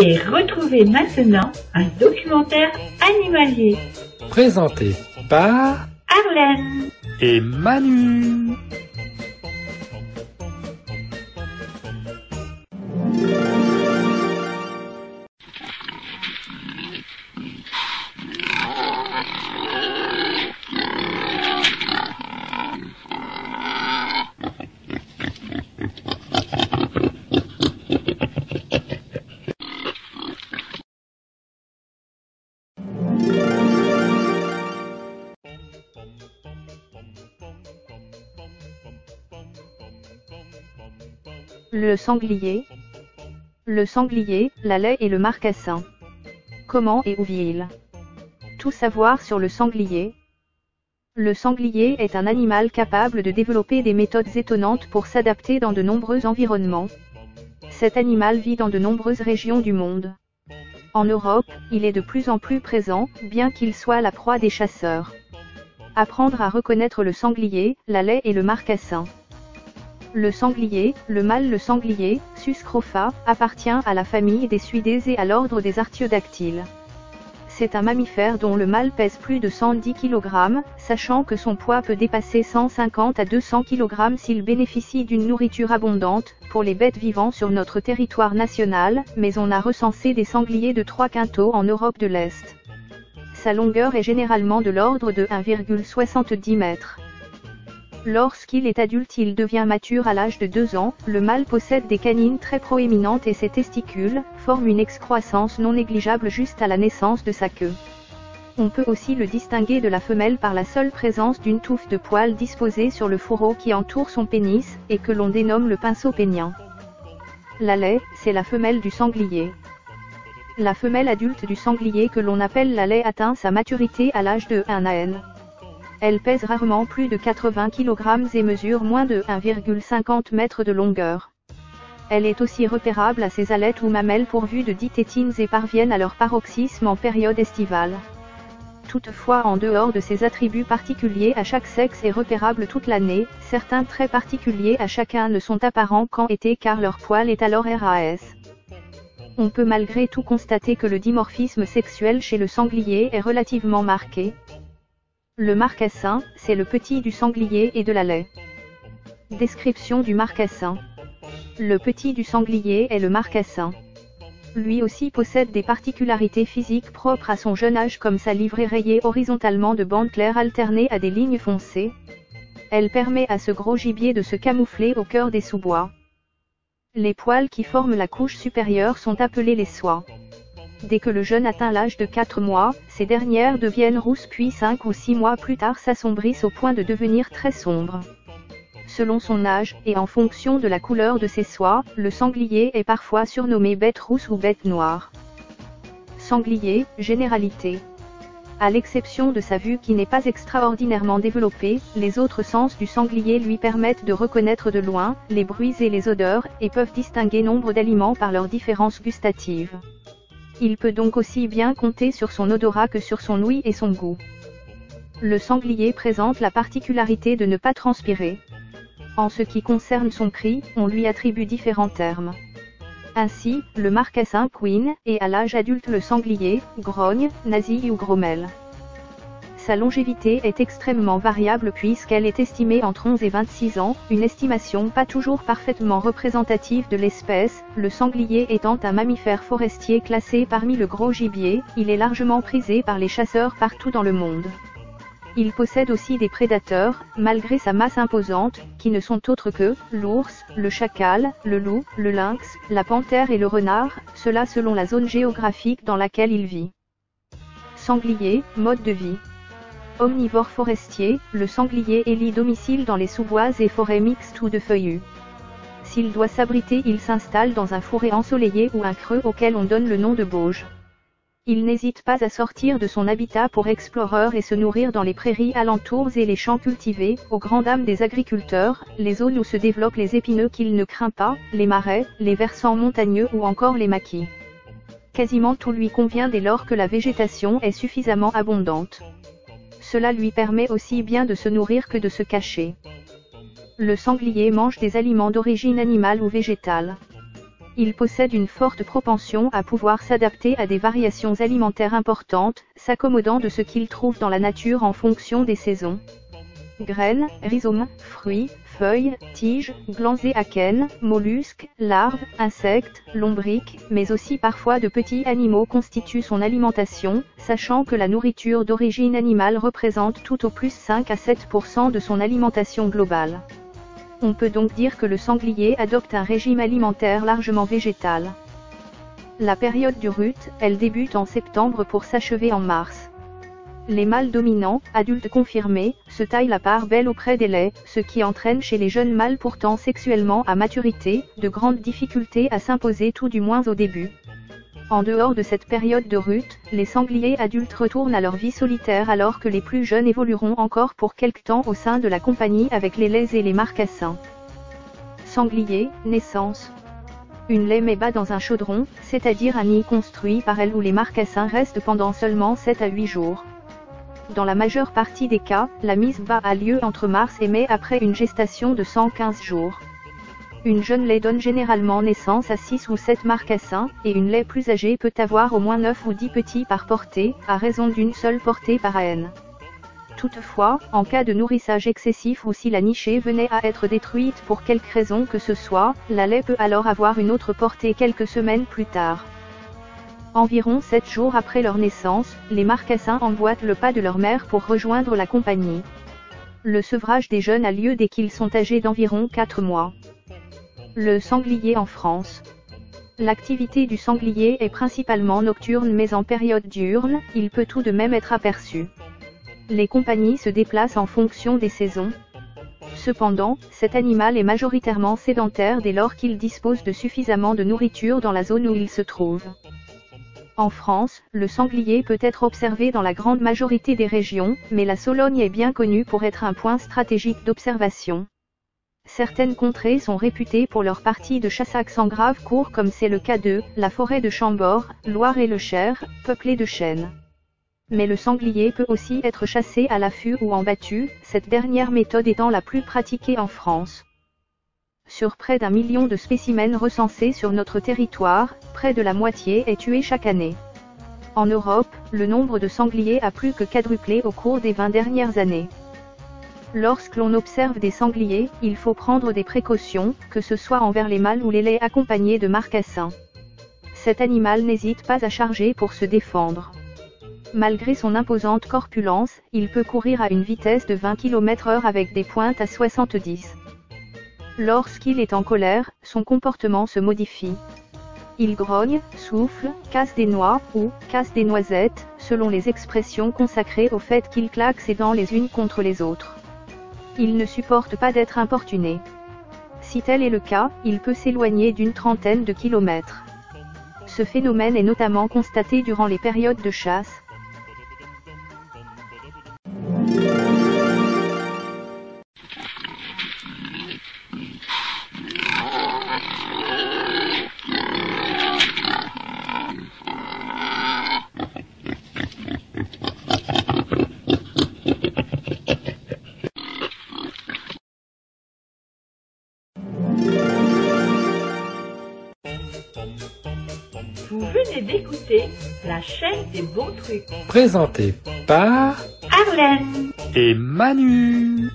Et retrouvez maintenant un documentaire animalier. Présenté par Arlène et Manu. Le sanglier. Le sanglier, la laie et le marcassin. Comment et où vit-il? Tout savoir sur le sanglier. Le sanglier est un animal capable de développer des méthodes étonnantes pour s'adapter dans de nombreux environnements. Cet animal vit dans de nombreuses régions du monde. En Europe, il est de plus en plus présent, bien qu'il soit la proie des chasseurs. Apprendre à reconnaître le sanglier, la laie et le marcassin. Le sanglier, le mâle le sanglier, Suscrofa, appartient à la famille des suidés et à l'ordre des artiodactyles. C'est un mammifère dont le mâle pèse plus de 110 kg, sachant que son poids peut dépasser 150 à 200 kg s'il bénéficie d'une nourriture abondante, pour les bêtes vivant sur notre territoire national, mais on a recensé des sangliers de 3 quintaux en Europe de l'Est. Sa longueur est généralement de l'ordre de 1,70 m. Lorsqu'il est adulte, il devient mature à l'âge de 2 ans, le mâle possède des canines très proéminentes et ses testicules forment une excroissance non négligeable juste à la naissance de sa queue. On peut aussi le distinguer de la femelle par la seule présence d'une touffe de poils disposée sur le fourreau qui entoure son pénis, et que l'on dénomme le pinceau pénien. La laie, c'est la femelle du sanglier. La femelle adulte du sanglier que l'on appelle la laie atteint sa maturité à l'âge de 1 an. Elle pèse rarement plus de 80 kg et mesure moins de 1,50 m de longueur. Elle est aussi repérable à ses alettes ou mamelles pourvues de 10 tétines et parviennent à leur paroxysme en période estivale. Toutefois, en dehors de ces attributs particuliers à chaque sexe et repérables toute l'année, certains traits particuliers à chacun ne sont apparents qu'en été car leur poil est alors RAS. On peut malgré tout constater que le dimorphisme sexuel chez le sanglier est relativement marqué. Le marcassin, c'est le petit du sanglier et de la laie. Description du marcassin. Le petit du sanglier est le marcassin. Lui aussi possède des particularités physiques propres à son jeune âge comme sa livrée rayée horizontalement de bandes claires alternées à des lignes foncées. Elle permet à ce gros gibier de se camoufler au cœur des sous-bois. Les poils qui forment la couche supérieure sont appelés les soies. Dès que le jeune atteint l'âge de 4 mois, ces dernières deviennent rousses puis 5 ou 6 mois plus tard s'assombrissent au point de devenir très sombres. Selon son âge, et en fonction de la couleur de ses soies, le sanglier est parfois surnommé bête rousse ou bête noire. Sanglier, généralité. À l'exception de sa vue qui n'est pas extraordinairement développée, les autres sens du sanglier lui permettent de reconnaître de loin les bruits et les odeurs, et peuvent distinguer nombre d'aliments par leurs différences gustatives. Il peut donc aussi bien compter sur son odorat que sur son ouïe et son goût. Le sanglier présente la particularité de ne pas transpirer. En ce qui concerne son cri, on lui attribue différents termes. Ainsi, le marcassin couine, et à l'âge adulte le sanglier, grogne, nasille ou grommelle. Sa longévité est extrêmement variable puisqu'elle est estimée entre 11 et 26 ans, une estimation pas toujours parfaitement représentative de l'espèce, le sanglier étant un mammifère forestier classé parmi le gros gibier, il est largement prisé par les chasseurs partout dans le monde. Il possède aussi des prédateurs, malgré sa masse imposante, qui ne sont autres que l'ours, le chacal, le loup, le lynx, la panthère et le renard, cela selon la zone géographique dans laquelle il vit. Sanglier, mode de vie. Omnivore forestier, le sanglier élit domicile dans les sous-bois et forêts mixtes ou de feuillus. S'il doit s'abriter, il s'installe dans un fourré ensoleillé ou un creux auquel on donne le nom de bauge. Il n'hésite pas à sortir de son habitat pour explorer et se nourrir dans les prairies alentours et les champs cultivés, aux grandes dames des agriculteurs, les zones où se développent les épineux qu'il ne craint pas, les marais, les versants montagneux ou encore les maquis. Quasiment tout lui convient dès lors que la végétation est suffisamment abondante. Cela lui permet aussi bien de se nourrir que de se cacher. Le sanglier mange des aliments d'origine animale ou végétale. Il possède une forte propension à pouvoir s'adapter à des variations alimentaires importantes, s'accommodant de ce qu'il trouve dans la nature en fonction des saisons. Graines, rhizomes, fruits, feuilles, tiges, glands et akènes, mollusques, larves, insectes, lombriques, mais aussi parfois de petits animaux constituent son alimentation, sachant que la nourriture d'origine animale représente tout au plus 5 à 7% de son alimentation globale. On peut donc dire que le sanglier adopte un régime alimentaire largement végétal. La période du rut, elle débute en septembre pour s'achever en mars. Les mâles dominants, adultes confirmés, se taillent la part belle auprès des laits, ce qui entraîne chez les jeunes mâles pourtant sexuellement à maturité, de grandes difficultés à s'imposer tout du moins au début. En dehors de cette période de rut, les sangliers adultes retournent à leur vie solitaire alors que les plus jeunes évolueront encore pour quelque temps au sein de la compagnie avec les laits et les marcassins. Sanglier, naissance. Une laie met bas dans un chaudron, c'est-à-dire un nid construit par elle où les marcassins restent pendant seulement 7 à 8 jours. Dans la majeure partie des cas, la mise bas a lieu entre mars et mai après une gestation de 115 jours. Une jeune laie donne généralement naissance à 6 ou 7 marcassins, et une laie plus âgée peut avoir au moins 9 ou 10 petits par portée, à raison d'une seule portée par haine. Toutefois, en cas de nourrissage excessif ou si la nichée venait à être détruite pour quelque raison que ce soit, la laie peut alors avoir une autre portée quelques semaines plus tard. Environ 7 jours après leur naissance, les marcassins emboîtent le pas de leur mère pour rejoindre la compagnie. Le sevrage des jeunes a lieu dès qu'ils sont âgés d'environ 4 mois. Le sanglier en France. L'activité du sanglier est principalement nocturne mais en période diurne, il peut tout de même être aperçu. Les compagnies se déplacent en fonction des saisons. Cependant, cet animal est majoritairement sédentaire dès lors qu'il dispose de suffisamment de nourriture dans la zone où il se trouve. En France, le sanglier peut être observé dans la grande majorité des régions, mais la Sologne est bien connue pour être un point stratégique d'observation. Certaines contrées sont réputées pour leurs parties de chassac sans grave cours comme c'est le cas de la forêt de Chambord, Loire et le Cher, peuplée de chênes. Mais le sanglier peut aussi être chassé à l'affût ou en battue, cette dernière méthode étant la plus pratiquée en France. Sur près d'1 million de spécimens recensés sur notre territoire, près de la moitié est tuée chaque année. En Europe, le nombre de sangliers a plus que quadruplé au cours des 20 dernières années. Lorsque l'on observe des sangliers, il faut prendre des précautions, que ce soit envers les mâles ou les laits accompagnés de marcassins. Cet animal n'hésite pas à charger pour se défendre. Malgré son imposante corpulence, il peut courir à une vitesse de 20 km/h avec des pointes à 70. Lorsqu'il est en colère, son comportement se modifie. Il grogne, souffle, casse des noix, ou casse des noisettes, selon les expressions consacrées au fait qu'il claque ses dents les unes contre les autres. Il ne supporte pas d'être importuné. Si tel est le cas, il peut s'éloigner d'une trentaine de kilomètres. Ce phénomène est notamment constaté durant les périodes de chasse. Vous venez d'écouter la chaîne des bons trucs. Présenté par Arlène et Manu.